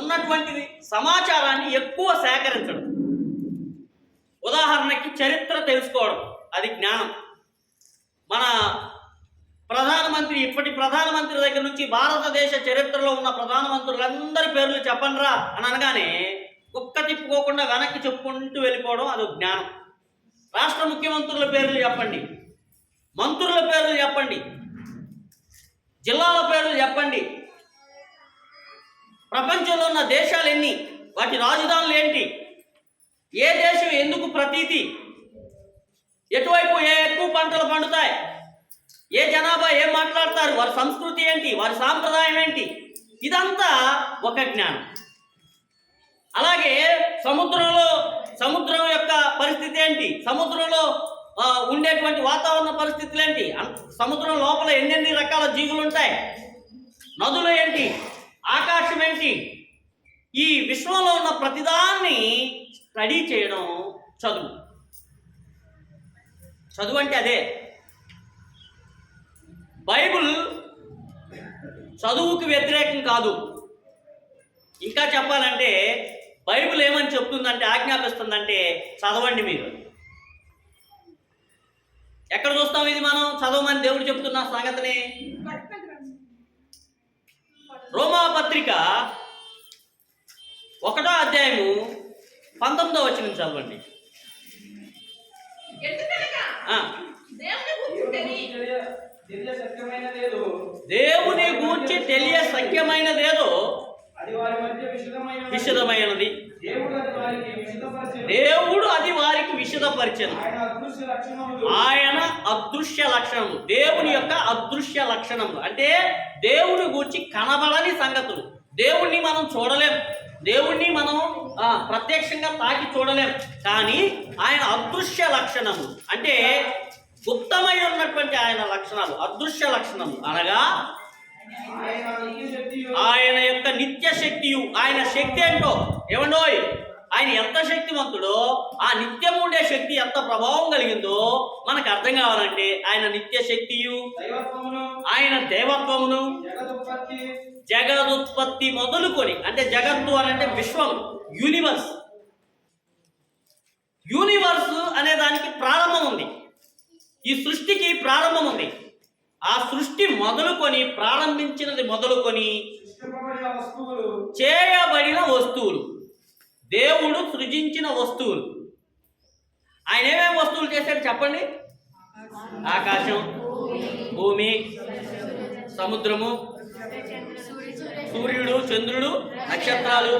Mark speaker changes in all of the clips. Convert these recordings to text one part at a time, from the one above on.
Speaker 1: ఉన్నటువంటి సమాచారాన్ని ఎక్కువ సేకరించడం. ఉదాహరణకి చరిత్ర తెలుసుకోవడం, అది జ్ఞానం. మన ప్రధానమంత్రి, ఇప్పటి ప్రధానమంత్రి దగ్గర నుంచి భారతదేశ చరిత్రలో ఉన్న ప్రధానమంత్రులందరి పేర్లు చెప్పండిరా అని అనగానే కుక్క తిప్పుకోకుండా వెనక్కి చెప్పుకుంటూ వెళ్ళిపోవడం, అది జ్ఞానం. రాష్ట్ర ముఖ్యమంత్రుల పేర్లు చెప్పండి, మంత్రుల పేర్లు చెప్పండి, జిల్లాల పేర్లు చెప్పండి, ప్రపంచంలో ఉన్న దేశాలు ఎన్ని, వాటి రాజధానులు ఏంటి, ఏ దేశం ఎందుకు ప్రతీతి, ఎటువైపు ఏ ఎక్కువ పంటలు పండుతాయి, ఏ జనాభా ఏం మాట్లాడతారు, వారి సంస్కృతి ఏంటి, వారి సాంప్రదాయం ఏంటి, ఇదంతా ఒక జ్ఞానం. అలాగే సముద్రం యొక్క పరిస్థితి ఏంటి, సముద్రంలో ఉండేటువంటి వాతావరణ పరిస్థితులు ఏంటి, సముద్రం లోపల ఎన్నెన్ని రకాల జీవులు ఉంటాయి, నదులు ఏంటి, ఆకాశం ఏంటి, ఈ విశ్వంలో ఉన్న ప్రతిదాన్ని స్టడీ చేయడం చదువు. చదువు అంటే అదే. బైబిల్ చదువుకు వ్యతిరేకం కాదు. ఇంకా చెప్పాలంటే బైబిల్ ఏమని చెప్తుందంటే, ఆజ్ఞాపిస్తుందంటే చదవండి మీరు. ఎక్కడ చూస్తాం ఇది మనం చదవమని దేవుడు చెప్తున్న సంగతిని? రోమాపత్రిక 1వ అధ్యాయము 19వ వచనం చదవండి. దేవుని గూర్చి తెలియ సత్యమైనదేదో విశదమైనది, దేవుడు అది వారికి విశదపరిచెను. ఆయన అదృశ్య లక్షణములు, దేవుని యొక్క అదృశ్య లక్షణములు అంటే దేవుని గూర్చి కనబడని సంగతులు. దేవుణ్ణి మనం చూడలేం, దేవుణ్ణి మనం ప్రత్యక్షంగా తాకి చూడలేం, కానీ ఆయన అదృశ్య లక్షణములు అంటే గుప్తమై ఉన్నటువంటి ఆయన లక్షణాలు, అదృశ్య లక్షణములు అనగా ఆయన యొక్క నిత్య శక్తియు. ఆయన శక్తి ఏంటో ఏమండోయ్, ఆయన ఎంత శక్తివంతుడో, ఆ నిత్యము ఉండే శక్తి ఎంత ప్రభావం కలిగిందో మనకు అర్థం కావాలంటే ఆయన నిత్య శక్తియు, ఆయన దేవత్వమును, జగదుత్పత్తి మొదలుకొని, అంటే జగత్తు అని అంటే విశ్వం, యూనివర్స్. యూనివర్స్ అనే దానికి ప్రారంభం ఉంది, ఈ సృష్టికి ప్రారంభం ఉంది. ఆ సృష్టి మొదలుకొని, ప్రారంభించినది మొదలుకొని చేయబడిన వస్తువులు, దేవుడు సృజించిన వస్తువులు. ఆయన ఏమేమి వస్తువులు చేశాడు చెప్పండి? ఆకాశం, భూమి, సముద్రము, సూర్యుడు, చంద్రుడు, నక్షత్రాలు,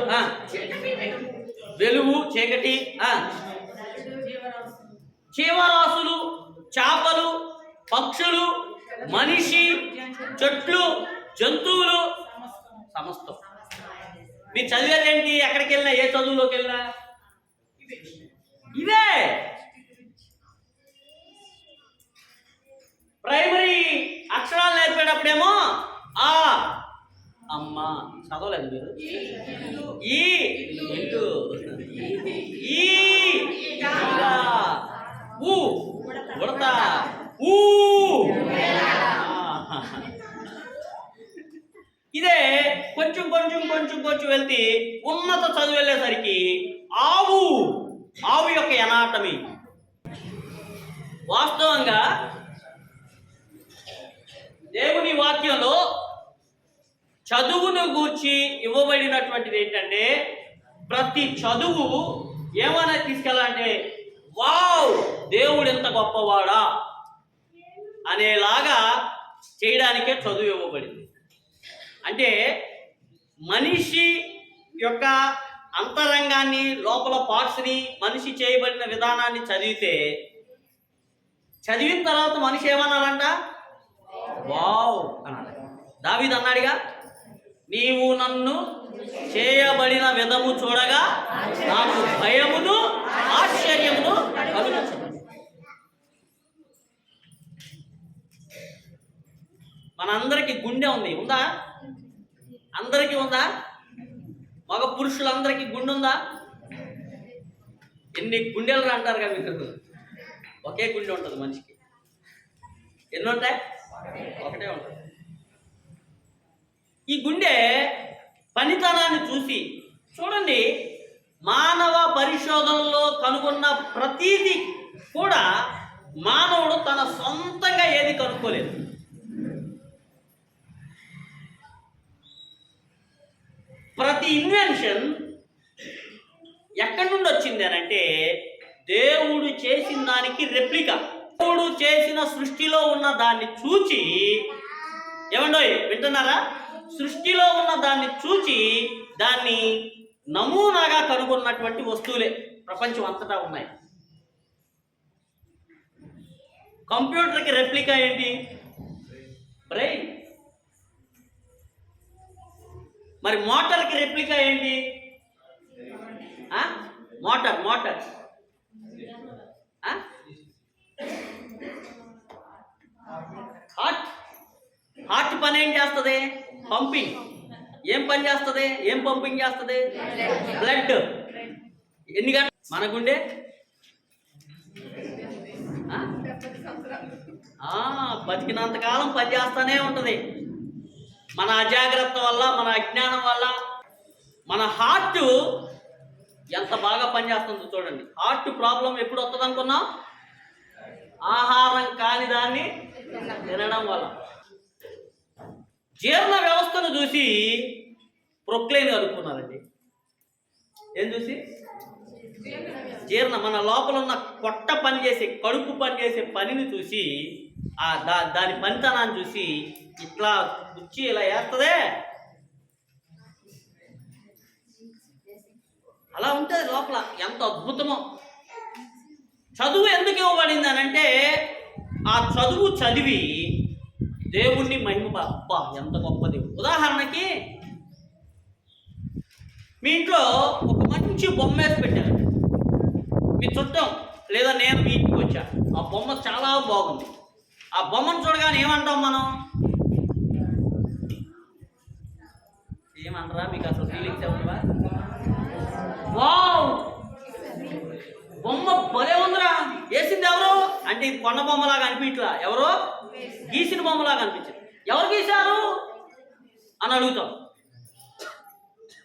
Speaker 1: వెలుగు, చీకటి, జీవరాశులు, చేపలు, పక్షులు, మనిషి, చెట్లు, జంతువులు, సమస్తం. మీరు చదివేదేంటి? ఎక్కడికి వెళ్ళినా, ఏ చదువులోకి వెళ్ళినా ఇవే. ప్రైమరీ అక్షరాలు నేర్పేటప్పుడేమో ఆ అమ్మ చదవలేదు మీరు, ఈ ఇల్లు, ఈ ఊ ఉడత, ఊ. ఇదే కొంచెం కొంచెం కొంచెం కొంచెం వెళ్తే ఉన్నత చదువు వెళ్ళేసరికి ఆవు, ఆవు యొక్క ఎనాటమీ. వాస్తవంగా దేవుని వాక్యంలో చదువును గూర్చి ఇవ్వబడినటువంటిది ఏంటంటే, ప్రతి చదువు ఏమైనా తీసుకెళ్ళాలంటే వావ్ దేవుడు ఎంత గొప్పవాడా అనేలాగా చేయడానికే చదువు ఇవ్వబడింది. అంటే మనిషి యొక్క అంతరంగాన్ని, లోపల పార్ట్స్ని, మనిషి చేయబడిన విధానాన్ని చదివిన తర్వాత మనిషి ఏమన్నాడంట? వావ్ అన్నాడు. దావీదు అన్నాడుగా, నీవు నన్ను చేయబడిన విధము చూడగా నాకు భయమును ఆశ్చర్యమును కలుగుతుంది. మనందరికీ గుండె ఉంది, ఉందా? అందరికీ ఉందా? మగ పురుషులందరికీ గుండె ఉందా? ఎన్ని గుండెలు అంటారు కదా మీరు? ఒకే గుండె ఉంటుంది మనిషికి. ఎన్ని ఉంటాయి? ఒకటే ఉంటుంది. ఈ గుండె పనితనాన్ని చూసి చూడండి, మానవ పరిశోధనలో కనుగొన్న ప్రతీది కూడా మానవుడు తన సొంతంగా ఏది కనుక్కోలేదు. ప్రతి ఇన్వెన్షన్ ఎక్కడి నుండి వచ్చింది అని అంటే దేవుడు చేసిన దానికి రెప్లికా. దేవుడు చేసిన సృష్టిలో ఉన్న దాన్ని చూచి, ఏమండోయ్ వింటున్నారా, సృష్టిలో ఉన్న దాన్ని చూచి దాన్ని నమూనాగా కనుగొన్నటువంటి వస్తువులే ప్రపంచం అంతటా ఉన్నాయి. కంప్యూటర్కి రెప్లికా ఏంటి? బ్రెయిన్. మరి మోటార్కి రెప్లికా ఏంటి? మోటార్. హార్ట్ పని ఏం చేస్తుంది? పంపింగ్. ఏం పని చేస్తుంది? ఏం పంపింగ్ చేస్తుంది? బ్లడ్. ఎన్ని గంటలు? మన గుండె బతికినంతకాలం పని చేస్తూనే ఉంటుంది. మన అజాగ్రత్త వల్ల, మన అజ్ఞానం వల్ల మన హార్ట్ ఎంత బాగా పనిచేస్తుందో చూడండి. హార్ట్ ప్రాబ్లం ఎప్పుడు వస్తుంది అనుకున్నాం? ఆహారం కాని దాన్ని తినడం వల్ల. జీర్ణ వ్యవస్థను చూసి ప్రొక్లైన్ కలుపుకున్నారండి. ఏం చూసి? మన లోపల ఉన్న పొట్ట పనిచేసే, కడుపు పనిచేసే పనిని చూసి, దాని పనితనాన్ని చూసి ఇట్లా కుర్చీ ఇలా వేస్తుందే, అలా ఉంటుంది లోపల. ఎంత అద్భుతమో! చదువు ఎందుకు ఇవ్వబడింది అని అంటే ఆ చదువు చదివి దేవుణ్ణి మహిమ, అబ్బా ఎంత గొప్ప దేవుడు. ఉదాహరణకి మీ ఇంట్లో ఒక మంచి బొమ్మ వేసి పెట్టారు, మీ చుట్టం లేదా నేను మీ ఇంటికి వచ్చా, ఆ బొమ్మ చాలా బాగుంది. ఆ బొమ్మను చూడగానే ఏమంటాం మనం? ఏమంటారా? మీకు అసలు ఫీలింగ్స్ ఏమన్నా? వావ్, బొమ్మ భలే ఉందిరా, వేసింది ఎవరు అంటే ఇది కొండ బొమ్మలాగా అనిపించలా, ఎవరో గీసిన బొమ్మలాగా అనిపించింది. ఎవరు గీశారు అని అడుగుతాం.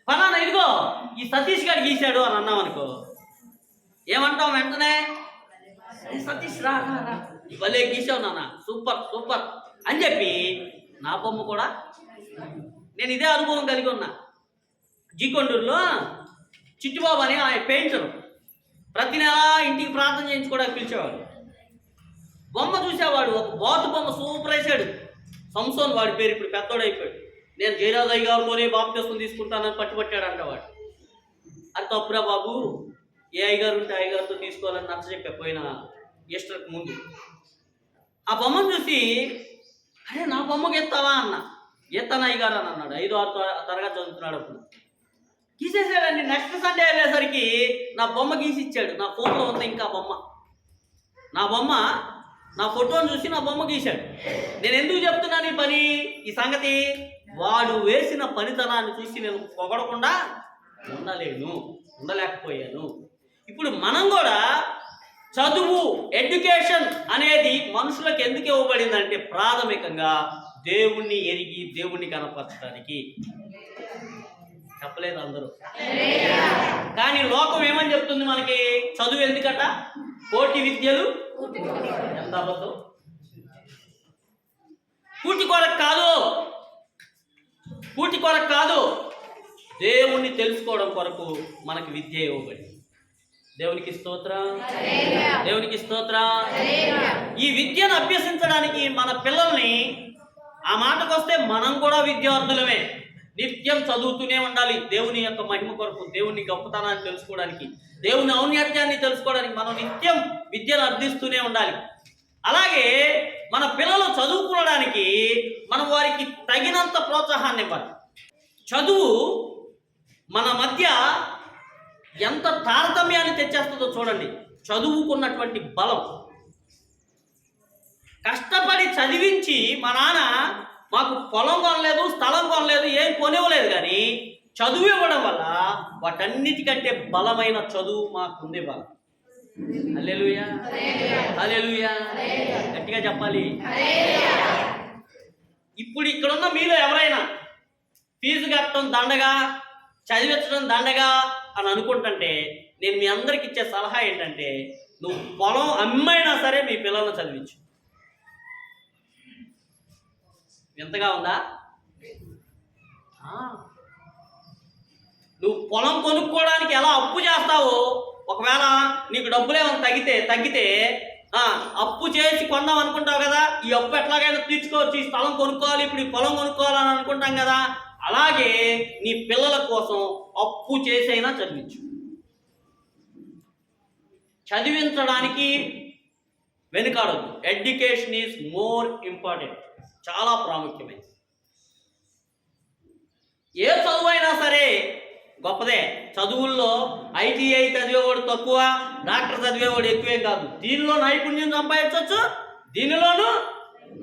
Speaker 1: ఫలానా ఇదిగో ఈ సతీష్ గారు గీశాడు అని అన్నాం అనుకో, ఏమంటాం వెంటనే? సతీష్ రా, భలే గీసావు నాన్న, సూపర్ అని చెప్పి నా బొమ్మ కూడా. నేను ఇదే అనుభవం కలిగి ఉన్నా. జీకొండూరులో చిట్టుబాబు అని ఆయన పెయింటర్, ప్రతి నెల ఇంటికి ప్రార్థన చేయించుకోవడానికి పిలిచేవాడు. బొమ్మ చూసేవాడు, ఒక బాతు బొమ్మ సూపర్ వేసాడు. సంసోన్ వాడి పేరు, ఇప్పుడు పెద్దోడు అయిపోయాడు. నేను జయరాజయ్య గారితోనే బాప్తిస్మం తీసుకుంటానని పట్టుబట్టాడు అంటవాడు. అది తప్పురా బాబు, ఏ అయ్యగారు ఉంటే అయ్యగారితో తీసుకోవాలని నచ్చ చెప్పా పోయిన ఈస్టర్కి ముందు. ఆ బొమ్మను చూసి, అరే నా బొమ్మకి ఎత్తావా అన్న. ఎత్తాను అయ్యగారు అని అన్నాడు. 5-6 తరగతి చదువుతున్నాడు అప్పుడు. గీసేసాడండి. నెక్స్ట్ సండే వెళ్ళేసరికి నా బొమ్మ గీసిచ్చాడు. నా ఫోన్లో ఉంది ఇంకా బొమ్మ. నా ఫోటోని చూసి నా బొమ్మ గీశాడు. నేను ఎందుకు చెప్తున్నాను ఈ పని, ఈ సంగతి? వాడు వేసిన పనితనాన్ని చూసి నేను పొగడకుండా ఉండలేకపోయాను. ఇప్పుడు మనం కూడా చదువు, ఎడ్యుకేషన్ అనేది మనుషులకు ఎందుకు ఇవ్వబడిందంటే ప్రాథమికంగా దేవుణ్ణి ఎరిగి దేవుణ్ణి కనపరచడానికి. చెప్పలేదు అందరూ, కానీ లోకం ఏమని చెప్తుంది మనకి? చదువు ఎందుకట? కోటి విద్యలు ఎంత అబద్ధం. కూటి కొరకు కాదు, దేవుణ్ణి తెలుసుకోవడం కొరకు మనకి విద్య ఇవ్వబడి. దేవునికి స్తోత్రం. ఈ విద్యను అభ్యసించడానికి మన పిల్లల్ని, ఆ మాటకు వస్తే మనం కూడా విద్యార్థులమే, నిత్యం చదువుతూనే ఉండాలి. దేవుని యొక్క మహిమ కొరకు, దేవుని గొప్పతనాన్ని తెలుసుకోవడానికి, దేవుని ఔన్నత్యాన్ని తెలుసుకోవడానికి మనం నిత్యం విద్యను అర్థిస్తూనే ఉండాలి. అలాగే మన పిల్లలు చదువుకోవడానికి మనం వారికి తగినంత ప్రోత్సాహాన్ని ఇవ్వాలి. చదువు మన మధ్య ఎంత తారతమ్యాన్ని తెచ్చేస్తుందో చూడండి. చదువుకున్నటువంటి బలం. కష్టపడి చదివించి మా నాన్న మాకు పొలం కొనలేదు, స్థలం కొనలేదు, ఏం కొనివ్వలేదు, కానీ చదువు ఇవ్వడం వల్ల వాటన్నిటికంటే బలమైన చదువు మాకుంది. బలం. హల్లెలూయా, హల్లెలూయా, గట్టిగా చెప్పాలి. ఇప్పుడు ఇక్కడున్న మీలో ఎవరైనా ఫీజు కట్టడం దండగా, చదివించడం దండగా అని అనుకుంటుంటే నేను మీ అందరికి ఇచ్చే సలహా ఏంటంటే, నువ్వు పొలం అమ్మైనా సరే మీ పిల్లల్ని చదివించు. ఎంతగా ఉందా? నువ్వు పొలం కొనుక్కోవడానికి ఎలా అప్పు చేస్తావో, ఒకవేళ నీకు డబ్బులేమో తగ్గితే అప్పు చేసి కొందాం అనుకుంటావు కదా, ఈ అప్పు ఎట్లాగైనా తీర్చుకోవచ్చు, ఈ స్థలం కొనుక్కోవాలి, ఇప్పుడు ఈ పొలం కొనుక్కోవాలని అనుకుంటాం కదా, అలాగే నీ పిల్లల కోసం అప్పు చేసైనా చదివించు. చదివించడానికి వెనుకాడొద్దు. ఎడ్యుకేషన్ ఈజ్ మోర్ ఇంపార్టెంట్, చాలా ప్రాముఖ్యమైనది. ఏ చదువు అయినా సరే గొప్పదే. చదువుల్లో ఐటీఐ చదివేవాడు తక్కువ, డాక్టర్ చదివేవాడు ఎక్కువేం కాదు. దీనిలో నైపుణ్యం సంపాదించవచ్చు, దీనిలోనూ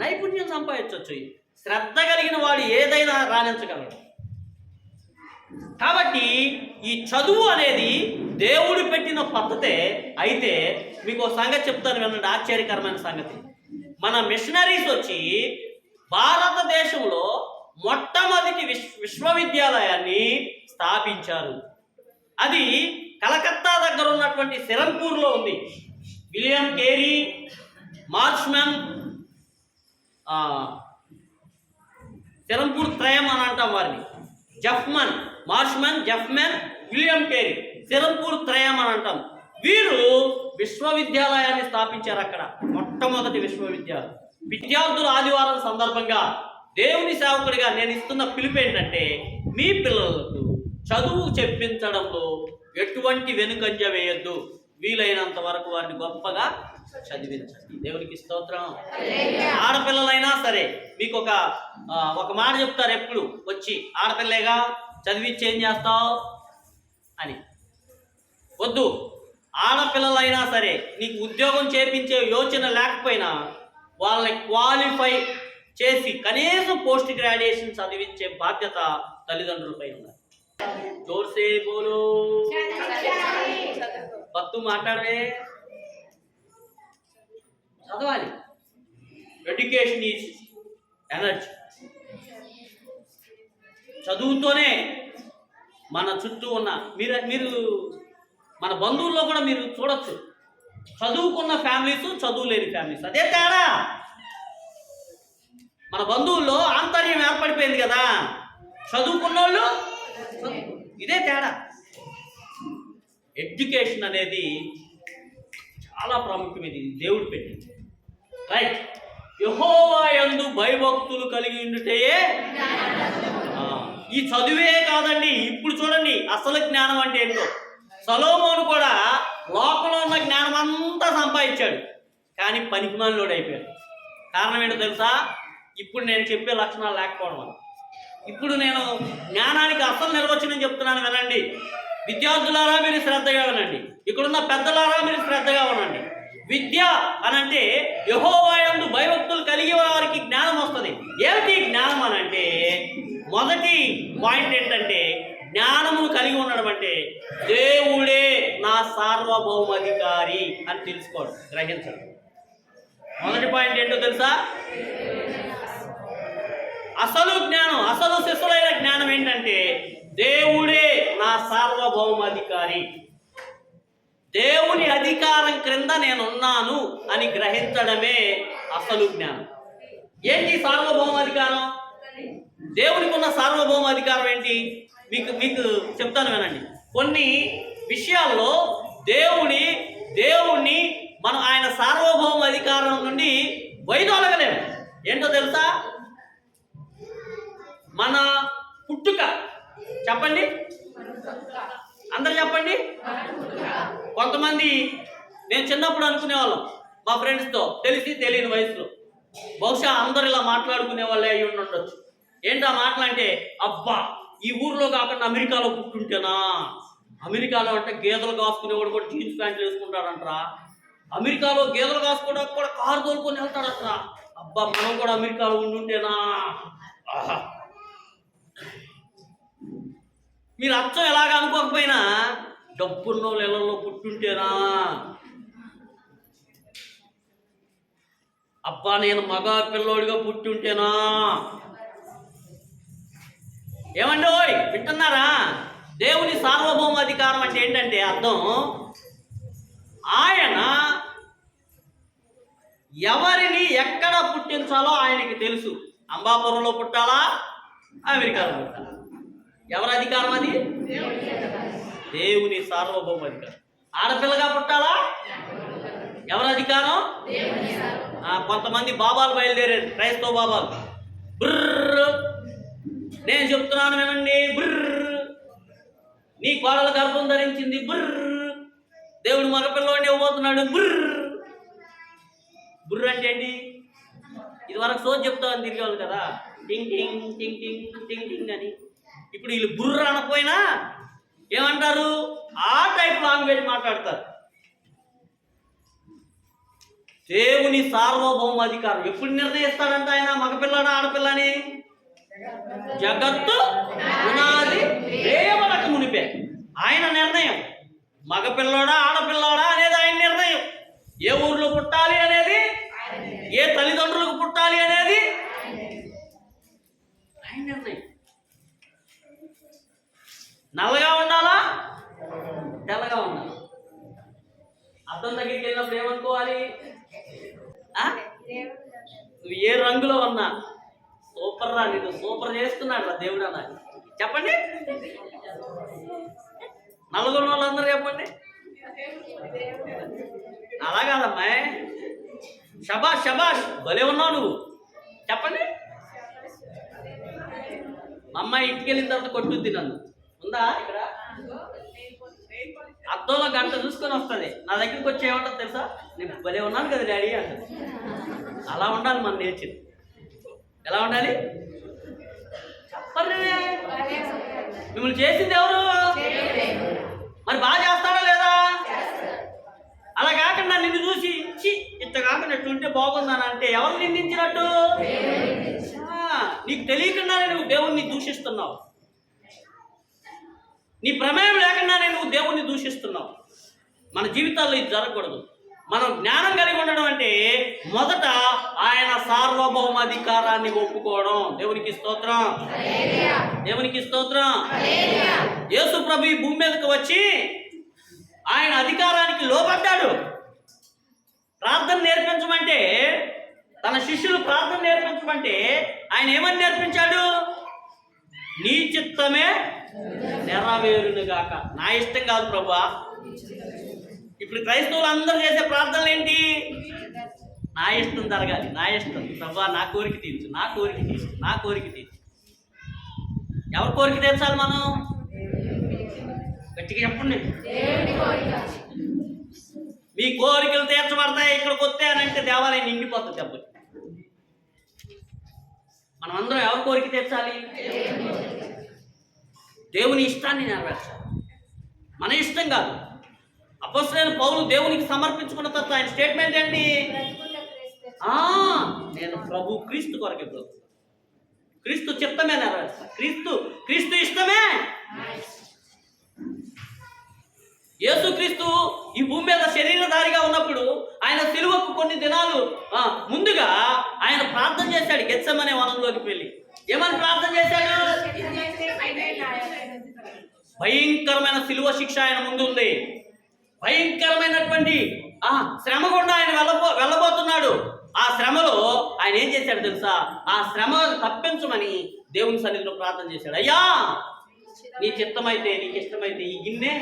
Speaker 1: నైపుణ్యం సంపాదించవచ్చు. శ్రద్ధ కలిగిన వాడు ఏదైనా రాణించగలడు. కాబట్టి ఈ చదువు అనేది దేవుడు పెట్టిన పద్ధతే. అయితే మీకు ఒక సంగతి చెప్తాను వినండి, ఆశ్చర్యకరమైన సంగతి. మన మిషనరీస్ వచ్చి భారతదేశంలో మొట్టమొదటి విశ్వవిద్యాలయాన్ని స్థాపించారు. అది కలకత్తా దగ్గర ఉన్నటువంటి సిరంపూర్లో ఉంది. విలియం కేరీ, మార్ష్మన్, సిరంపూర్ త్రయం అని అంటాం వారిని. మార్ష్మన్, జెఫ్మన్, విలియం కేరీ, సిరంపూర్ త్రయం అని అంటాం. వీరు విశ్వవిద్యాలయాన్ని స్థాపించారు అక్కడ, మొట్టమొదటి విశ్వవిద్యాలయం. విద్యార్థుల ఆదివారం సందర్భంగా దేవుని సేవకుడిగా నేను ఇస్తున్న పిలుపు ఏంటంటే, మీ పిల్లలకు చదువు చెప్పించడంలో ఎటువంటి వెనుకంజ వేయొద్దు. వీలైనంత వరకు వారిని గొప్పగా చదివించండి. దేవునికి స్తోత్రం. ఆడపిల్లలైనా సరే మీకు ఒక మాట చెప్తారు ఎప్పుడు వచ్చి, ఆడపిల్లేగా చదివించి ఏం చేస్తావు అని. వద్దు. ఆడపిల్లలైనా సరే నీకు ఉద్యోగం చేపించే యోచన లేకపోయినా వాళ్ళని క్వాలిఫై చేసి కనీసం పోస్ట్ గ్రాడ్యుయేషన్ చదివించే బాధ్యత తల్లిదండ్రులపై ఉంది. జోర్సే బోలో, బత్తు మాట్లాడవే. చదవాలి. Education is energy. చదువుతోనే మన చుట్టూ ఉన్న మీరు మన బంధువుల్లో కూడా మీరు చూడొచ్చు, చదువుకున్న ఫ్యామిలీస్, చదువు లేని ఫ్యామిలీస్. అదే తేడా. మన బంధువుల్లో ఆంతర్యం ఏర్పడిపోయింది కదా, చదువుకున్నోళ్ళు, ఇదే తేడా. ఎడ్యుకేషన్ అనేది చాలా ప్రాముఖ్యమైనది, దేవుడు పెట్టింది. రైట్. యెహోవా యందు భయభక్తులు కలిగి ఉండుటయే. ఈ చదువే కాదండి, ఇప్పుడు చూడండి అసలు జ్ఞానం అంటే ఏంటో. సొలొమోను కూడా లోకంలో ఉన్న జ్ఞానం అంతా సంపాదించాడు, కానీ పనికిమాలినోడు అయిపోయాడు. కారణం ఏంటో తెలుసా? ఇప్పుడు నేను చెప్పే లక్షణాలు లేకపోవడం. ఇప్పుడు నేను జ్ఞానానికి అసలు నిర్వచనం చెప్తున్నాను, వినండి. విద్యార్థులారా మీరు శ్రద్ధగా వినండి, ఇక్కడున్న పెద్దలారా మీరు శ్రద్ధగా వినండి. విద్య అనంటే యెహోవా యందు భయభక్తులు కలిగి వారికి జ్ఞానం వస్తుంది. ఏమిటి జ్ఞానం అనంటే, మొదటి పాయింట్ ఏంటంటే, జ్ఞానమును కలిగి ఉండడం అంటే దేవుడే నా సార్వభౌమాధికారి అని తెలుసుకోవడం, గ్రహించడం. మొదటి పాయింట్ ఏంటో తెలుసా? అసలు జ్ఞానం, అసలు శిశులైన జ్ఞానం ఏంటంటే, దేవుడే నా సార్వభౌమాధికారి, దేవుని అధికారం క్రింద నేనున్నాను అని గ్రహించడమే అసలు జ్ఞానం. ఏంటి సార్వభౌమాధికారం? దేవునికి ఉన్న సార్వభౌమాధికారం ఏంటి? మీకు చెప్తాను వినండి. కొన్ని విషయాల్లో దేవుణ్ణి మనం ఆయన సార్వభౌమ అధికారం నుండి వైదొలగలేము. ఏంటో తెలుసా? మన పుట్టుక. చెప్పండి, అందరు చెప్పండి. కొంతమంది నేను చిన్నప్పుడు అనుకునేవాళ్ళం మా ఫ్రెండ్స్తో, తెలియని వయసులో, బహుశా అందరు ఇలా మాట్లాడుకునే వాళ్ళే అయ్యి ఉండొచ్చు. ఏంటా మాటలంటే, అబ్బా ఈ ఊర్లో కాకుండా అమెరికాలో పుట్టుంటేనా, అమెరికాలో అంటే గేదెలు కాసుకునేవాడు కూడా జీన్స్ ప్యాంట్లు వేసుకుంటాడంటరా, అమెరికాలో గేదెలు కాసుకోవడానికి కూడా కారు తోలుకొని వెళ్తాడంటరా, అబ్బా మనం కూడా అమెరికాలో ఉండుంటేనా. మీరు అచ్చం ఎలాగ అనుకోకపోయినా డబ్బున్న ఇళ్లలో పుట్టుంటేనా, అబ్బా నేను మగ పిల్లోడిగా పుట్టుంటేనా. ఏమండి ఓయ్, వింటున్నారా? దేవుని సార్వభౌమాధికారం అంటే ఏంటంటే అర్థం, ఆయన ఎవరిని ఎక్కడ పుట్టించాలో ఆయనకి తెలుసు. అంబాపురంలో పుట్టాలా, అమెరికాలో పుట్టాలా? ఎవరి అధికారం అది? దేవుని సార్వభౌమాధికారం. ఆడపిల్లగా పుట్టాలా? ఎవరి అధికారం? కొంతమంది బాబాలు బయలుదేరారు, క్రైస్తవ బాబాలు. బ్రర్, నేను చెప్తున్నాను వినండి. బ్రర్, నీ కోడల గర్భం ధరించింది. బ్రర్, దేవుడు మగపిల్లవాడిని ఇవ్వబోతున్నాడు. బ్రర్, బుర్ర అంటే ఏంటి? ఇది వరకు సోజ్ చెప్తామని తిరిగేవాళ్ళు కదా, టింగ్ టింగ్ టింగ్ టింగ్ టింగ్ టింగ్ అని. ఇప్పుడు వీళ్ళు బుర్ర అనకపోయినా ఏమంటారు? ఆ టైప్ లాంగ్వేజ్ మాట్లాడతారు. దేవుని సార్వభౌమాధికారం ఎప్పుడు నిర్ణయిస్తాడంట ఆయన? మగపిల్లడా ఆడపిల్లని? జగత్తు పునాది వేయబడక మునిపే ఆయన నిర్ణయం. మగపిల్లోడా ఆడపిల్లోడా అనేది ఆయన నిర్ణయం. ఏ ఊర్లో పుట్టాలి అనేది, ఏ తల్లిదండ్రులకు పుట్టాలి అనేది ఆయన నిర్ణయం. నల్లగా ఉండాలా, తెల్లగా ఉండాలి? అర్థం దగ్గరికి వెళ్ళినప్పుడు ఏమనుకోవాలి? నువ్వు ఏ రంగులో ఉన్నా సూపర్ రా, నీకు సూపర్ చేస్తున్నాడు రా దేవుడు అన్న. చెప్పండి, నలుగురు వాళ్ళందరూ చెప్పండి. అలా కాదమ్మాయి, శబాష్ శబాష్, భలే ఉన్నావు నువ్వు. చెప్పండి. మా అమ్మాయి ఇంటికి వెళ్ళిన తర్వాత కొట్టుద్ది నన్ను. ఉందా ఇక్కడ? అద్దంలో గంట చూసుకొని వస్తుంది. నా దగ్గరికి వచ్చి ఏమంటుంది తెలుసా? నేను భలే ఉన్నాను కదా డాడీ అంటుంది. అలా ఉండాలి మన నేర్చుని. ఎలా ఉండాలి చెప్పండి. మిమ్మల్ని చేసింది ఎవరు? మరి బాగా చేస్తాడా లేదా? అలా కాకుండా నిన్ను చూసి ఇంత కాకుండా ఉంటే బాగుందని అంటే ఎవరు నిందించినట్టు? నీకు తెలియకుండానే నువ్వు దేవుణ్ణి దూషిస్తున్నావు. నీ ప్రమేయం లేకుండానే నువ్వు దేవుణ్ణి దూషిస్తున్నావు. మన జీవితాల్లో ఇది జరగకూడదు. మనం జ్ఞానం కలిగి ఉండడం అంటే మొదట ఆయన సార్వభౌమాధికారాన్ని ఒప్పుకోవడం. దేవునికి స్తోత్రం, దేవునికి స్తోత్రం. యేసు ప్రభు ఈ భూమి మీదకి వచ్చి ఆయన అధికారానికి లోబడ్డాడు. ప్రార్థన నేర్పించమంటే, తన శిష్యులు ప్రార్థన నేర్పించమంటే ఆయన ఏమని నేర్పించాడు? నీ చిత్తమే నెరవేరునుగాక. నా ఇష్టం కాదు ప్రభువా. ఇప్పుడు క్రైస్తవులు అందరూ చేసే ప్రార్థనలు ఏంటి? నా ఇష్టం జరగాలి, నా ఇష్టం ప్రభువా, నా కోరిక తీర్చు, నా కోరిక తీర్చు, నా కోరిక తీర్చు. ఎవరి కోరిక తీర్చాలి మనం? గట్టిగా చెప్పండి. మీ కోరికలు తీర్చబడతాయి ఇక్కడికి వస్తే అని అంటే దేవాలయం నిండిపోతుంది. చెప్పండి, మనం అందరం ఎవరి కోరిక తీర్చాలి? దేవుని ఇష్టాన్ని నెరవేర్చాలి, మన ఇష్టం కాదు. అపొస్తలుడైన పౌలు దేవునికి సమర్పించుకున్న తర్వాత ఆయన స్టేట్మెంట్ ఏంటి? నేను ప్రభు క్రీస్తు కొరకే బ్రతుకు, క్రీస్తు చిత్తమే నెరవేర్చా, క్రీస్తు ఇష్టమే. యేసుక్రీస్తు ఈ భూమి మీద శరీరధారిగా ఉన్నప్పుడు ఆయన సిలువకు కొన్ని దినాలు ముందుగా ఆయన ప్రార్థన చేశాడు. గెత్సెమనే వనంలోకి వెళ్ళి ఏమని ప్రార్థన చేశాడు? భయంకరమైన సిలువ శిక్ష ఆయన ముందు ఉంది. భయంకరమైనటువంటి శ్రమ గుండా ఆయన వెళ్ళబోతున్నాడు. ఆ శ్రమలో ఆయన ఏం చేశాడు తెలుసా? ఆ శ్రమ తప్పించమని దేవుని సన్నిధిలో ప్రార్థన చేశాడు. అయ్యా, నీ చిత్తమైతే, నీకు ఇష్టమైతే ఈ గిన్నె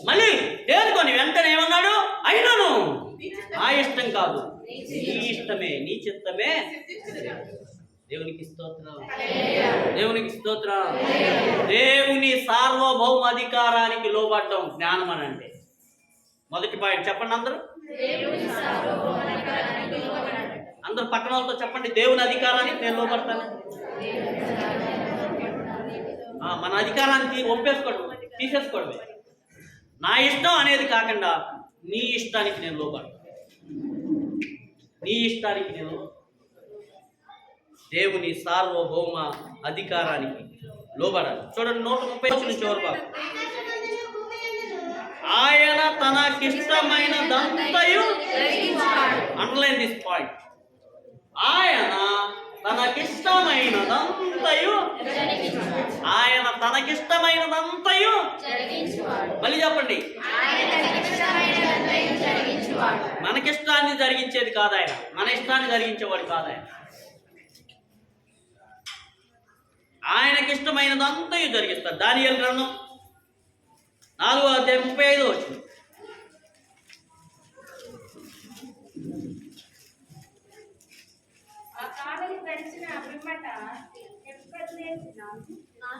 Speaker 1: మళ్ళీ తేరుకొని వెంటనే ఏమన్నాడు? అయినను నా ఇష్టం కాదు, నీ ఇష్టమే, నీ చిత్తమే. దేవునికి స్తోత్రం, దేవునికి స్తోత్రం. దేవుని సార్వభౌమ అధికారానికి లోబడ్డం జ్ఞానం అని అంటే మొదటి పాయింట్. చెప్పండి అందరూ, అందరూ పక్కన వాళ్ళతో చెప్పండి, దేవుని అధికారానికి నేను లోబడతాను. మన అధికారానికి ఒప్పేసుకోవడం, తీసేసుకోవడమే. నా ఇష్టం అనేది కాకుండా నీ ఇష్టానికి నేను లోబడతాను, నీ ఇష్టానికి నేను. దేవుని సార్వభౌమ అధికారానికి లోబడాలి. చూడండి 130 నుంచి వరకు. ఆయన తనకిష్టమైన దంతయు, అండర్లైన్ దిస్ పాయింట్, ఆయన తనకిష్టమైనదంతయు ఆయన తనకిష్టమైనదంతయు మళ్ళీ చెప్పండి. మనకిష్టాన్ని జరిగించేది కాదు ఆయన, మన ఇష్టాన్ని జరిగించేవాడు కాదు ఆయన. ఆయనకిష్టమైనదంతయు జరిగిస్తాడు. దానియేలు గ్రంథం 4:35 వచ్చింది.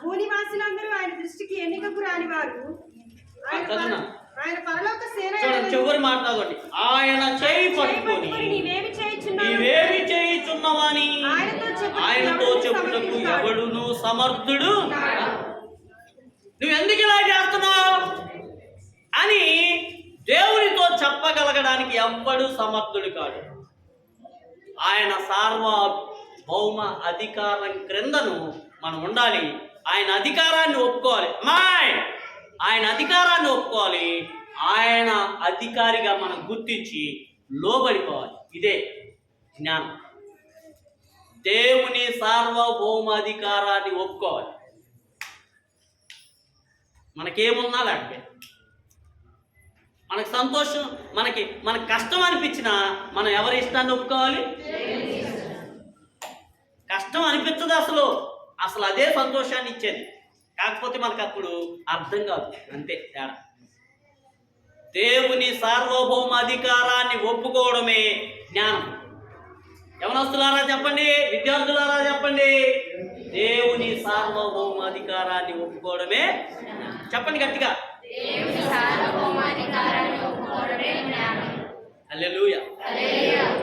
Speaker 2: భూనివాసులందరూ ఆయన దృష్టికి ఎన్నికకు రాని వారు. ఆయన పరలోక సేన
Speaker 1: చివరి మాట్లాడండి. ఆయన చేయి పట్టుకొని
Speaker 2: నీవేమి
Speaker 1: చేయుచున్నవాని ఆయనతో చెప్పుటకు ఎవడును సమర్థుడు. నువ్వెందుకు ఇలా చేస్తున్నావు అని దేవునితో చెప్పగలగడానికి ఎవ్వడు సమర్థుడు కాడు. ఆయన సార్వభౌమ అధికారం క్రిందను మనం ఉండాలి. ఆయన అధికారాన్ని ఒప్పుకోవాలి. ఆయన అధికారాన్ని ఒప్పుకోవాలి. ఆయన అధికారిగా మనం గుర్తించి లోబడిపోవాలి. ఇదే జ్ఞానం. దేవుని సార్వభౌమ అధికారాన్ని ఒప్పుకోవాలి. మనకేమున్నా లేకపోతే మనకు సంతోషం, మనకి కష్టం అనిపించినా మనం ఎవరి ఇష్టాన్ని ఒప్పుకోవాలి? కష్టం అనిపించదు అసలు అదే సంతోషాన్ని ఇచ్చేది. కాకపోతే మనకు అప్పుడు అర్థం కాదు, అంతే తేడా. దేవుని సార్వభౌమ అధికారాన్ని ఒప్పుకోవడమే జ్ఞానం. యవనస్తులారా చెప్పండి, విద్యార్థులారా చెప్పండి, దేవుని సార్వభౌమ అధికారాన్ని ఒప్పుకోవడమే. చెప్పండి గట్టిగా. హల్లెలూయా,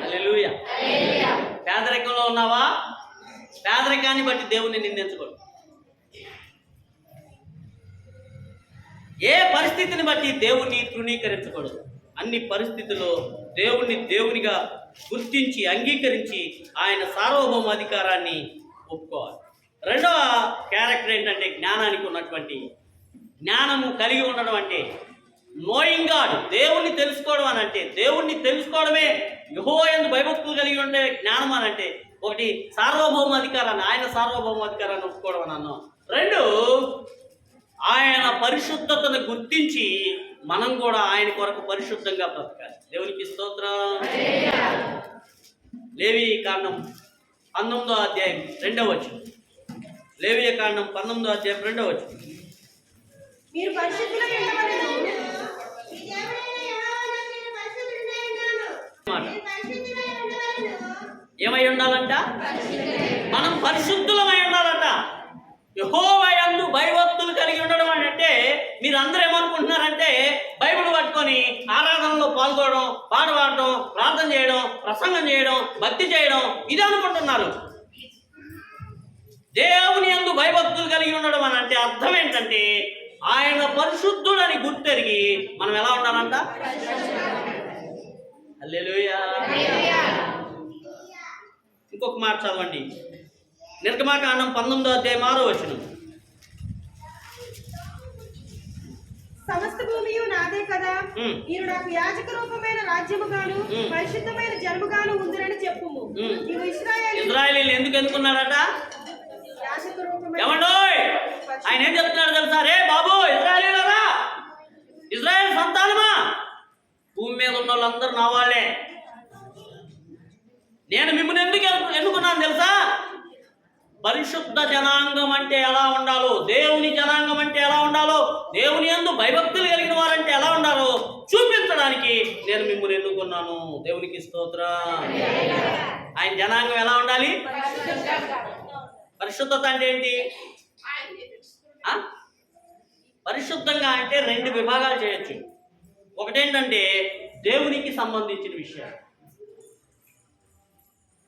Speaker 1: హల్లెలూయా. పేదరికంలో ఉన్నావా? పేదరికాన్ని బట్టి దేవుని నిందించకూడదు. ఏ పరిస్థితిని బట్టి దేవుణ్ణి తృణీకరించకూడదు. అన్ని పరిస్థితుల్లో దేవుణ్ణి దేవునిగా గుర్తించి అంగీకరించి ఆయన సార్వభౌమ అధికారాన్ని ఒప్పుకోవాలి. రెండవ క్యారెక్టర్ ఏంటంటే జ్ఞానానికి ఉన్నటువంటి జ్ఞానము కలిగి ఉండడం అంటే నోయింగ్ గాడ్. దేవుణ్ణి తెలుసుకోవడం అని అంటే, దేవుణ్ణి తెలుసుకోవడమే యెహోవా యందు భయభక్తులు కలిగి ఉండే జ్ఞానం అని అంటే. ఒకటి సార్వభౌమ అధికారాన్ని, ఆయన సార్వభౌమ అధికారాన్ని ఒప్పుకోవడం అని అన్నాం. రెండు, ఆయన పరిశుద్ధతను గుర్తించి మనం కూడా ఆయన కొరకు పరిశుద్ధంగా బ్రతకాలి. దేవునికి స్తోత్రం. లేవియ కాండం 19వ అధ్యాయం 2వ వచనం. లేవియ కాండం 19వ అధ్యాయం 2వ వచనం.
Speaker 2: మీరు పరిశుద్ధులై ఉండవలెను.
Speaker 1: ఏమై ఉండాలంట? మనం పరిశుద్ధులమై ఉండాలంట. యెహోవా యందు భయభక్తులు కలిగి ఉండడం అంటే మీరందరూ ఏమనుకుంటున్నారంటే బైబిల్ పట్టుకొని ఆరాధనలో పాల్గొనడం, పాట పాడడం, ప్రార్థన చేయడం, ప్రసంగం చేయడం, భక్తి చేయడం ఇది అనుకుంటున్నారు. దేవుని యందు భయభక్తులు కలిగి ఉండడం అని అంటే అర్థం ఏంటంటే ఆయన పరిశుద్ధుడని గుర్తెరిగి మనం ఎలా ఉండాలంట? హల్లెలూయా. ఇంకొక మాట చదవండి. నిర్గమాకాండం 19వ అధ్యాయం 6వ వచనం.
Speaker 2: సమస్త భూమియు నాదే కదా, మీరు నాకు యాజక రూపమైన రాజ్యముగాను పరిశుద్ధమైన జనముగాను ఉందిరని చెప్పుము. నీవు ఇశ్రాయేలీయులు
Speaker 1: ఎందుకు ఎన్నుకున్నాడట?
Speaker 2: యాజక రూపమైన.
Speaker 1: ఏమండోయ్, ఆయన ఏం చెప్తున్నాడు తెలుసా? రే బాబు ఇశ్రాయేలీయులారా, ఇశ్రాయేల్ సంతానమా, భూమి మీద ఉన్న వాళ్ళందరూ నా వాళ్ళే. నేను మిమ్మల్ని ఎందుకు ఎన్నుకున్నాను తెలుసా? పరిశుద్ధ జనాంగం అంటే ఎలా ఉండాలో, దేవుని జనాంగం అంటే ఎలా ఉండాలో, దేవుని యందు భయభక్తులు కలిగిన వారంటే ఎలా ఉండాలో చూపించడానికి నేను మిమ్మల్ని ఎన్నుకున్నాను. దేవునికి స్తోత్రం. ఆయన జనాంగం ఎలా ఉండాలి? పరిశుద్ధత అంటే ఏంటి? పరిశుద్ధంగా అంటే 2 విభాగాలు చేయొచ్చు. ఒకటేంటంటే దేవునికి సంబంధించిన విషయాలు.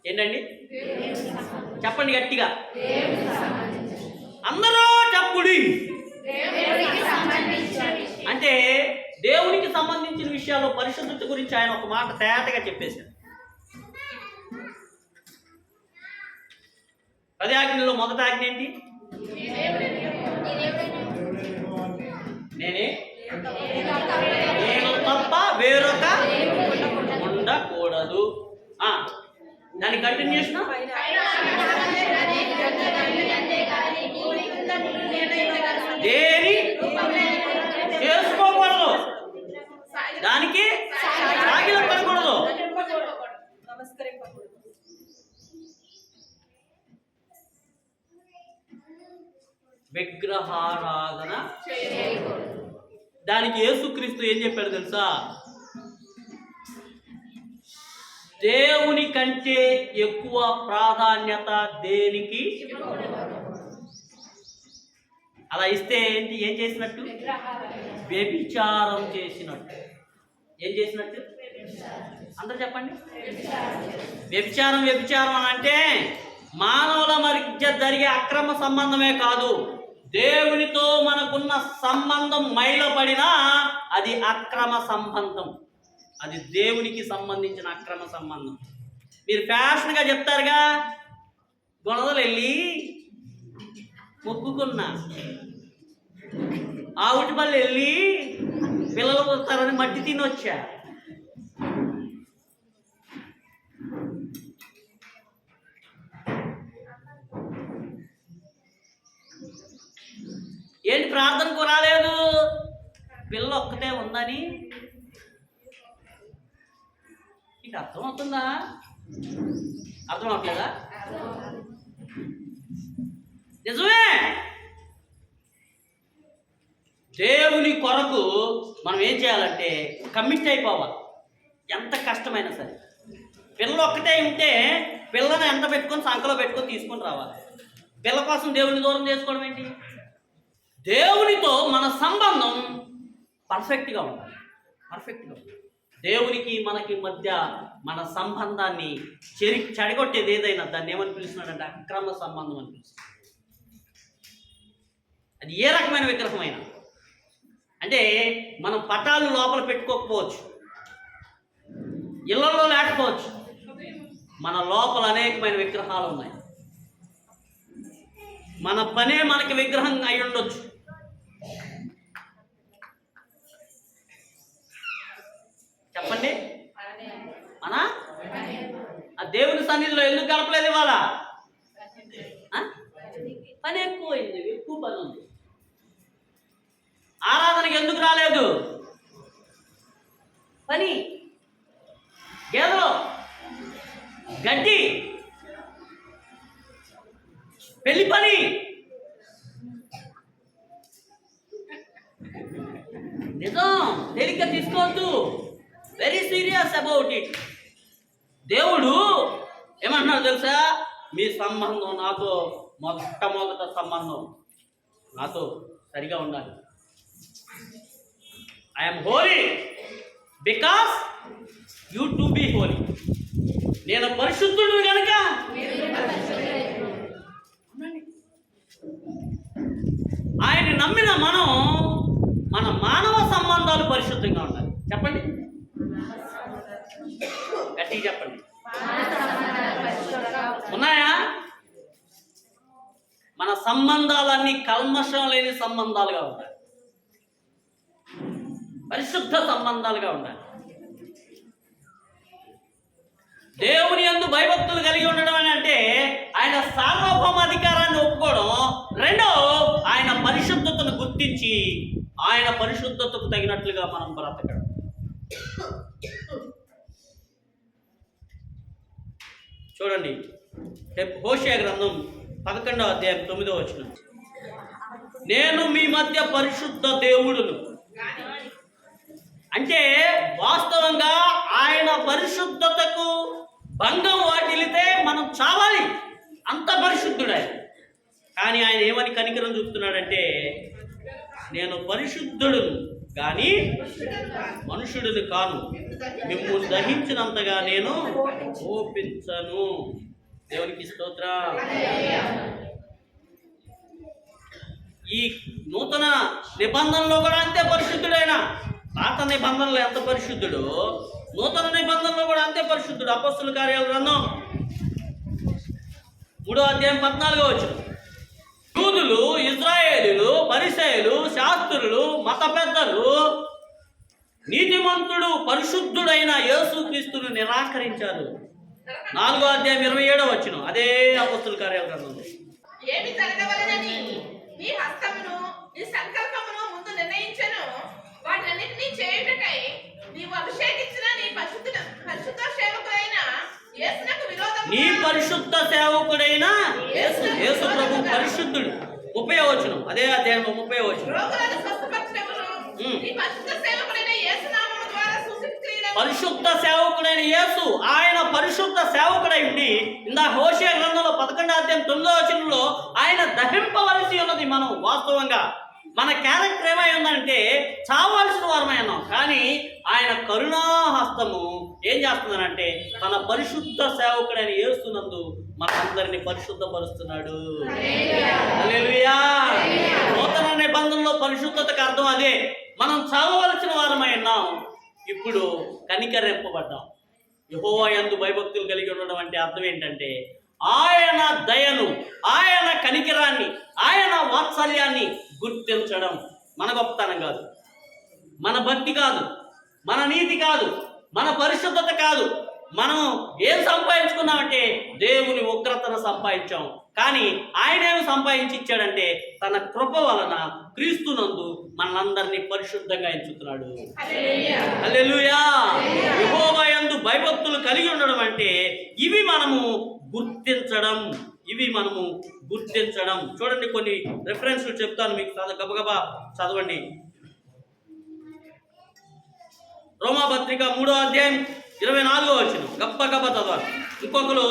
Speaker 1: ఏంటండి? చెప్పండి గట్టిగా, అందరూ చెప్పుడి. అంటే దేవునికి సంబంధించిన విషయాల్లో పరిశుద్ధత గురించి ఆయన ఒక మాట తేటగా చెప్పేశారు. 10 ఆజ్ఞల్లో మొదటి ఆజ్ఞ ఏంటి? నేను తప్ప వేరొక ఉండకూడదు. దాని కంటిన్యూషన్ దేని చేసుకోకూడదు, దానికి సాగిలం పడకూడదు. విగ్రహారాధన దానికి యేసుక్రీస్తు ఏం చెప్పాడు తెలుసా? దేవుని కంటే ఎక్కువ ప్రాధాన్యత దేనికి? అలా ఇస్తే ఏంటి? ఏం చేసినట్టు? వ్యభిచారం చేసినట్టు. ఏం చేసినట్టు? అందరూ చెప్పండి. వ్యభిచారం వ్యభిచారం అని అంటే మానవుల మధ్య జరిగే అక్రమ సంబంధమే కాదు, దేవునితో మనకున్న సంబంధం మైలపడినా అది అక్రమ సంబంధం. అది దేవునికి సంబంధించిన అక్రమ సంబంధం. మీరు ఫ్యాషన్గా చెప్తారుగా, గొడవలు వెళ్ళి మొక్కుకున్నా, ఆవుటిపల్లి వెళ్ళి పిల్లలు వస్తారని మట్టి తినొచ్చా. ఏంటి ప్రార్థనకు రాలేదు? పిల్ల ఒక్కటే ఉందని నీకు అర్థమవుతుందా? అర్థం అవట్లేదా? నిజమే. దేవుని కొరకు మనం ఏం చేయాలంటే కమిట్ అయిపోవాలి. ఎంత కష్టమైనా సరే. పిల్ల ఒక్కటే ఉంటే పిల్లని ఎంత పెట్టుకొని సంకలో పెట్టుకొని తీసుకొని రావాలి. పిల్ల కోసం దేవుని దూరం చేసుకోవడం ఏంటి? దేవునితో మన సంబంధం పర్ఫెక్ట్గా ఉండాలి. పర్ఫెక్ట్గా ఉండాలి. దేవునికి మనకి మధ్య మన సంబంధాన్ని చెడగొట్టేది ఏదైనా దాన్ని ఏమని పిలుస్తున్నాడంటే అక్రమ సంబంధం అని పిలుస్తున్నాడు. అది ఏ రకమైన విగ్రహమైనా. అంటే మనం పటాలు లోపల పెట్టుకోకపోవచ్చు, ఇళ్లలో లేకపోవచ్చు, మన లోపల అనేకమైన విగ్రహాలు ఉన్నాయి. మన పనే మనకి విగ్రహం అయి ఉండొచ్చు. చెప్పండి. మన ఆ దేవుని సన్నిధిలో ఎందుకు గడపలేదు ఇవాళ? పని ఎక్కువైంది, ఎక్కువ పని ఉంది. ఆరాధనకి ఎందుకు రాలేదు? పని, గేదెలు, గడ్డి, పెళ్లి పని. నిజం, తేలిక తీసుకోవద్దు. Very serious about it. దేవుడు ఏమంటున్నాడు తెలుసా? మీ సంబంధం నాతో మొట్టమొదట సంబంధం నాతో సరిగా ఉండాలి. I'm holy because you to be holy. నేను పరిశుద్ధుడు కనుక ఆయన్ని నమ్మిన మనం మన మానవ సంబంధాలు పరిశుద్ధంగా ఉండాలి. చెప్పండి, గట్టిగా చెప్పండి. ఉన్నాయా? మన సంబంధాలన్నీ కల్మషం లేని సంబంధాలుగా ఉండాలి, పరిశుద్ధ సంబంధాలుగా ఉండాలి. దేవుని యందు భయభక్తులు కలిగి ఉండడం అని అంటే ఆయన సార్వభౌమాధికారాన్ని ఒప్పుకోవడం. రెండో, ఆయన పరిశుద్ధతను గుర్తించి ఆయన పరిశుద్ధతకు తగినట్లుగా మనం బ్రతకడం. చూడండి, హోషేయ గ్రంథం 11వ అధ్యాయం 9వ వచనం. నేను మీ మధ్య పరిశుద్ధ దేవుడును. అంటే వాస్తవంగా ఆయన పరిశుద్ధతకు భంగం వాటిల్లితే మనం చావాలి. అంత పరిశుద్ధుడు ఆయన. కానీ ఆయన ఏమని కనికరం చూపుతున్నాడంటే, నేను పరిశుద్ధుడు కానీ మనుషుడిని కాను, మిమ్మల్ని దహించినంతగా నేను కోపించను. దేవునికి స్తోత్రం. ఈ నూతన నిబంధనలో కూడా అంతే పరిశుద్ధుడైన. పాత నిబంధనలో ఎంత పరిశుద్ధుడు, నూతన నిబంధనలో కూడా అంతే పరిశుద్ధుడు. అపొస్తలుల కార్యాల గ్రంథం 3వ అధ్యాయం 14వ వచనం. యూదులు, ఇశ్రాయేలీయులు, పరిసయ్యులు, శాస్త్రులు, మత పెద్దలు నీతిమంతుడు పరిశుద్ధుడైన యేసుక్రీస్తును నిరాకరించారు. 4వ అధ్యాయం 27వ వచనం, అదే అపొస్తలుల కార్యాల గ్రంథంలో.
Speaker 3: ఏమి జరగవలెనని నీ హస్తమును నీ సంకల్పమును ముందు నిర్ణయించెను, వాటన్నిటినీ చేయుటకై నీవు అభిషేకించిన నీ పరిశుద్ధ సేవకుడైన యేసునకు విరోధముగా
Speaker 1: నీ పరిశుద్ధ సేవకుడైన యేసు ప్రభు పరిశుద్ధుడు. 30వ వచనం, అదే అధ్యాయంలో 30వ వచనం.
Speaker 3: రోగులను స్వస్థపరచుటకును నీ పరిశుద్ధ సేవకుడైన యేసు నామము ద్వారా సూచక్రియలను
Speaker 1: పరిశుద్ధ సేవకుడైన యేసు, ఆయన పరిశుద్ధ సేవకుడై ఉండి ఇందాక హోషేయ గ్రంథంలో 11వ అధ్యాయం 9వ వచనంలో ఆయన దహింపవలసి ఉన్నది. మనం వాస్తవంగా మన క్యారెక్టర్ ఏమై ఉందంటే చావాల్సిన వారమై ఉన్నాం, కానీ ఆయన కరుణాహస్తము ఏం చేస్తుందనంటే తన పరిశుద్ధ సేవకుడైన యేసునందు మనందరినీ పరిశుద్ధపరుస్తున్నాడు. హల్లెలూయా. నూతన నిబంధనలో పరిశుద్ధతకు అర్థం అదే. మనం చావవలసిన వారమై ఉన్నాం, ఇప్పుడు కనికరింపబడ్డాం. యెహోవా యందు భయభక్తులు కలిగి ఉండడం అంటే అర్థం ఏంటంటే ఆయన దయను, ఆయన కనికరాన్ని, ఆయన వాత్సల్యాన్ని గుర్తించడం. మన గొప్పతనం కాదు, మన భక్తి కాదు, మన నీతి కాదు, మన పరిశుద్ధత కాదు. మనం ఏం సంపాదించుకున్నామంటే దేవుని ఉగ్రతను సంపాదించాం, కానీ ఆయన ఏమి సంపాదించి ఇచ్చాడంటే తన కృప వలన క్రీస్తునందు మనందరినీ పరిశుద్ధంగా ఎంచుతున్నాడు. హల్లెలూయా. యెహోవా యందు భయభక్తులు కలిగి ఉండడం అంటే ఇవి మనము గుర్తించడం. చూడండి, కొన్ని రెఫరెన్స్లు చెప్తాను మీకు, గబగబా చదవండి. రోమాపత్రిక 3వ అధ్యాయం 24వ వచనం, గబగబా చదవాలి. ఇంకొకరు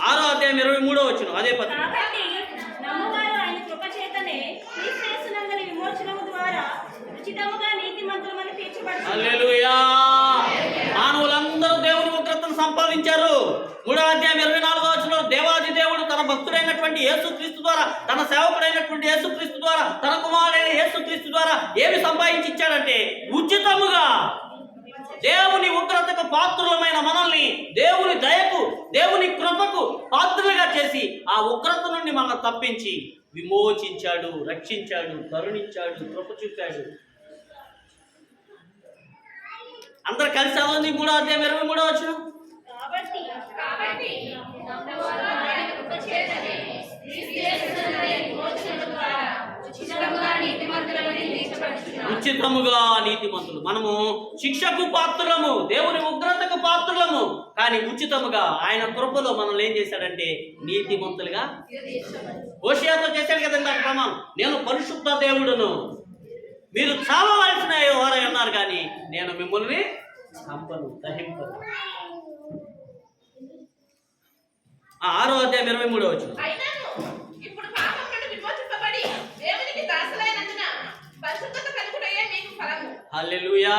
Speaker 1: 6వ అధ్యాయం 23వ వచనం, అదే పత్రిక.
Speaker 4: కాబట్టి నమ్మువారు ఆయన కృప చేతనే క్రీస్తు యేసునందలి విమోచనము ద్వారా ఉచితముగా నీతిమంతులమని తీర్చబడుతున్నారు.
Speaker 1: హల్లెలూయా. మానవులందరూ దేవుని ఉగ్రతను సంపాదించారు. 3వ అధ్యాయం 24వ వచనంలో దేవాది దేవుడు తన భక్తుడైనటువంటి యేసుక్రీస్తు ద్వారా, తన సేవకుడైనటువంటి యేసుక్రీస్తు ద్వారా, తన కుమారుడైన యేసుక్రీస్తు ద్వారా ఏమి సంపాదించి ఇచ్చాడంటే ఉచితముగా దేవుని ఉగ్రతకు పాత్రులమైన మనల్ని దేవుని దయకు, దేవుని కృపకు పాత్రులుగా చేసి ఆ ఉగ్రత నుండి మనల్ని తప్పించి విమోచించాడు, రక్షించాడు, కరుణించాడు, కృప చూపాడు. అందరు కలిసి చదవండి 3వ అధ్యాయం 23వ వచనం.
Speaker 4: కాబట్టి నమ్మువారు ఆయన కృప చేతనే క్రీస్తు యేసునందలి విమోచనము ద్వారా ఉచితముగా నీతిమంతులమని తీర్చబడుతున్నారు.
Speaker 1: ఉచితముగా నీతిమంతులు. మనము శిక్షకు పాత్రులము, దేవుని ఉగ్రతకు పాత్రులము, కానీ ఉచితముగా ఆయన కృపలో మనల్ని ఏం చేశాడంటే నీతిమంతులుగా. హోషేయతో చేశాడు కదండి ఆ క్రమం. నేను పరిశుద్ధ దేవుడును, మీరు చావవలసిన వారై ఉన్నారు, కానీ నేను మిమ్మల్ని చంపను, దహింపను. 6వ అధ్యాయం 23వ వచనం.
Speaker 3: అయినను ఇప్పుడు పాపం నుండి విమోచింపబడి దేవునికి దాసులైనందున పరిశుద్ధత కలుగుటయే మీకు ఫలము.
Speaker 1: హల్లెలూయా.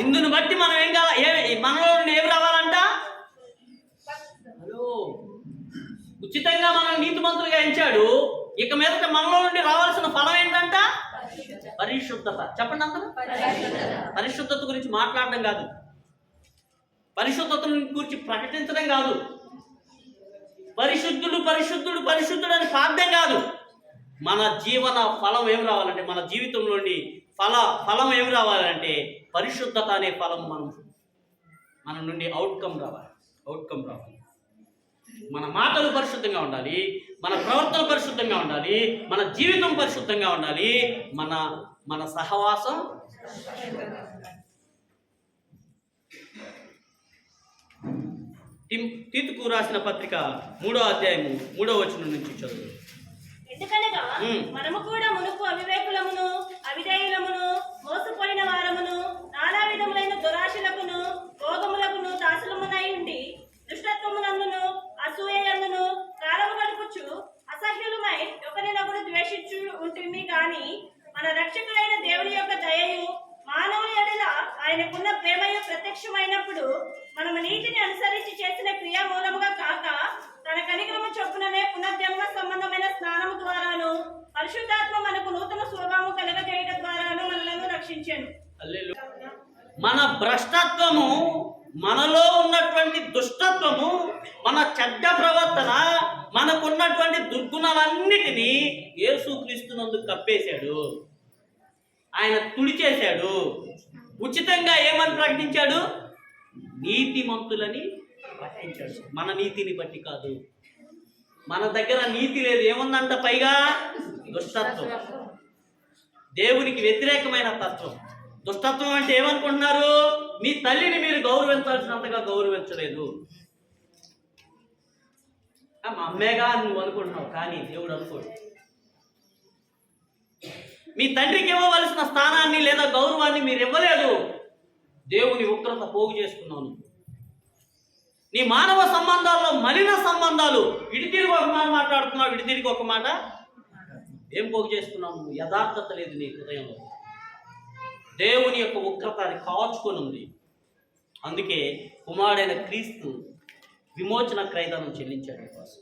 Speaker 1: ఇందును బట్టి మనం ఏం కావాలి? మనలో నుండి ఏమి రావాలంట? హలో, ఉచితంగా మనం నీతిమంతులుగా ఎంచాడు. ఇక మీదట మనలో నుండి రావాల్సిన ఫలం ఏంటంట? పరిశుద్ధత. చెప్పండి అందరూ. పరిశుద్ధత గురించి మాట్లాడడం కాదు, పరిశుద్ధత గురించి ప్రకటించడం కాదు, పరిశుద్ధుడు పరిశుద్ధుడు పరిశుద్ధుడు అని ప్రార్థన కాదు. మన జీవన ఫలం ఏమి రావాలంటే, మన జీవితంలో నుండి ఫలం ఏమి రావాలంటే పరిశుద్ధత అనే ఫలం మన నుండి అవుట్కమ్ రావాలి. మన మాటలు పరిశుద్ధంగా ఉండాలి, మన ప్రవర్తన పరిశుద్ధంగా ఉండాలి, మన జీవితం పరిశుద్ధంగా ఉండాలి, మన సహవాసం. తీతుకు రాసిన పత్రిక 3వ అధ్యాయము 3వ వచనం నుంచి చదువు.
Speaker 4: ఎందుకనగా మనము కూడా మునుపు అవివేకులమును, అవిధేయులమును, మోసపోయిన వారమును, నానా విధములైన దురాశలకును, భోగములకును దాసులమునై ఉండి దుష్టత్వమునందును, అసూయయందును కాలము గడుపుచు అసహ్యులమై ఒకరినొకరు ద్వేషించు ఉంటుంది. కానీ మన రక్షకుడైన దేవుని యొక్క దయయు మానవుని ఎడల ఆయనకున్న ప్రేమయు ప్రత్యక్షమైనప్పుడు మనము నీతిని అనుసరించి చేసిన క్రియ మూలముగా కాక తన కనికరము చొప్పుననే పునర్జన్మ సంబంధమైన స్నానము ద్వారాను పరిశుద్ధాత్మ మనకు నూతన స్వభావము కలగజేయడం ద్వారాను మనలను రక్షించాను.
Speaker 1: మన భ్రష్టత్వము, మనలో ఉన్నటువంటి దుష్టత్వము, మన చెడ్డ ప్రవర్తన, మనకున్నటువంటి దుర్గుణాలన్నిటినీ యేసుక్రీస్తునందు కప్పేశాడు. ఆయన తుడిచేశాడు. ఉచితంగా ఏమని ప్రకటించాడు? నీతిమంతులని పట్టించాడు. మన నీతిని బట్టి కాదు. మన దగ్గర నీతి లేదు. ఏముందంట? పైగా దుష్టత్వం, దేవునికి వ్యతిరేకమైన తత్వం. దుష్టత్వం అంటే ఏమనుకుంటున్నారు? మీ తల్లిని మీరు గౌరవించాల్సినంతగా గౌరవించలేదు. మా అమ్మేగా నువ్వు అనుకుంటున్నావు, కానీ దేవుడు అనుకోడు. మీ తండ్రికి ఇవ్వవలసిన స్థానాన్ని లేదా గౌరవాన్ని మీరు ఇవ్వలేదు. దేవుని ఉగ్రత పోగు చేసుకున్నావు. నీ మానవ సంబంధాల్లో మలిన సంబంధాలు, ఇటు తిరిగి ఒక మాట మాట్లాడుతున్నావు, ఇటు తిరిగి ఒక మాట. ఏం పోగు చేసుకున్నావు? నువ్వు యథార్థత లేదు నీ హృదయంలో. దేవుని యొక్క ఉగ్రత అది కాచుకొని ఉంది. అందుకే కుమారుడైన క్రీస్తు విమోచన క్రయధనం చెల్లించాడు కోసం.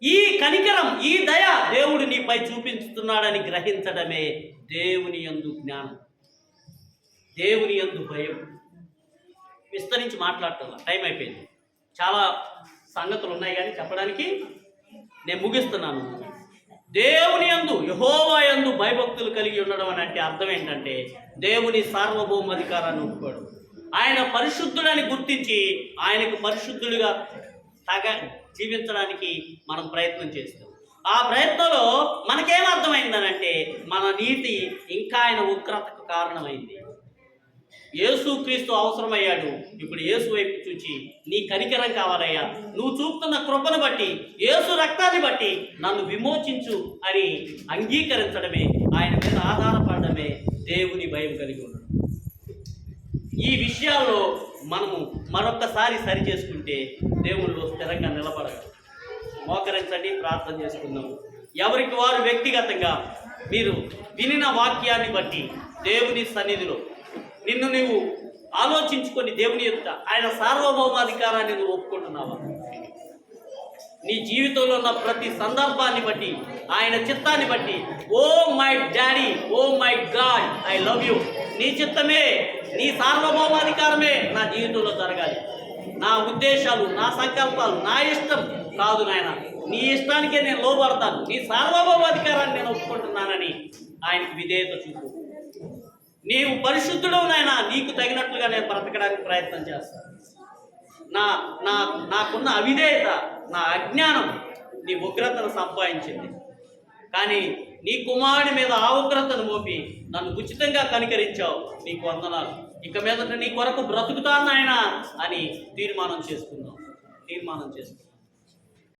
Speaker 1: ఈ కనికరం, ఈ దయ దేవుడు నీపై చూపించుతున్నాడని గ్రహించడమే దేవుని యందు జ్ఞానం, దేవుని యందు భయం. విస్తరించి మాట్లాడటం టైం అయిపోయింది. చాలా సంగతులు ఉన్నాయి కానీ చెప్పడానికి నేను ముగిస్తున్నాను. దేవుని యందు, యెహోవా యందు భయభక్తులు కలిగి ఉండడం అని అంటే అర్థం ఏంటంటే దేవుని సార్వభౌమాధికారాన్ని ఒప్పుకోవడం. ఆయన పరిశుద్ధుడని గుర్తించి ఆయనకు పరిశుద్ధుడిగా జీవించడానికి మనం ప్రయత్నం చేస్తాం. ఆ ప్రయత్నంలో మనకేమర్థమైందనంటే మన నీతి ఇంకా ఆయన ఉగ్రతకు కారణమైంది. యేసుక్రీస్తు అవసరమయ్యాడు. ఇప్పుడు యేసు వైపు చూచి నీ కనికరం కావాలయ్యా, నువ్వు చూపుతున్న కృపను బట్టి, యేసు రక్తాన్ని బట్టి నన్ను విమోచించు అని అంగీకరించడమే, ఆయన మీద ఆధారపడడమే దేవుని భయం కలిగి ఉండడం. ఈ విషయాల్లో మనము మరొక్కసారి సరి చేసుకుంటే దేవుళ్ళు స్థిరంగా నిలబడగలరు. మోకరించండి, ప్రార్థన చేసుకుందాం. ఎవరికి వారు వ్యక్తిగతంగా మీరు వినిన వాక్యాన్ని బట్టి దేవుని సన్నిధిలో నిన్ను నీవు ఆలోచించుకొని దేవుని యొక్క ఆయన సార్వభౌమాధికారాన్ని నువ్వు ఒప్పుకుంటున్నావా? నీ జీవితంలో ఉన్న ప్రతి సందర్భాన్ని బట్టి, ఆయన చిత్తాన్ని బట్టి, oh my daddy, oh my God, I love you, నీ చిత్తమే, నీ సార్వభౌమాధికారమే నా జీవితంలో జరగాలి. నా ఉద్దేశాలు, నా సంకల్పాలు, నా ఇష్టం కాదు నాయన, నీ ఇష్టానికే నేను లోబడతాను, నీ సార్వభౌమాధికారాన్ని నేను ఒప్పుకుంటున్నానని ఆయనకి విధేయత చూపు. నీవు పరిశుద్ధుడవు నాయన, నీకు తగినట్లుగా నేను బ్రతకడానికి ప్రయత్నం చేస్తాను. నాకున్న అవిధేయత, నా అజ్ఞానం నీ ఉగ్రతను సంపాదించింది. కానీ నీ కుమారుడి మీద ఆ ఉగ్రతను మోపి నన్ను ఉచితంగా కనికరించావు, నీకు వందనాలు. ఇక మీదట నీ కొరకు బ్రతుకుతాను నాయన అని తీర్మానం చేసుకుందాం.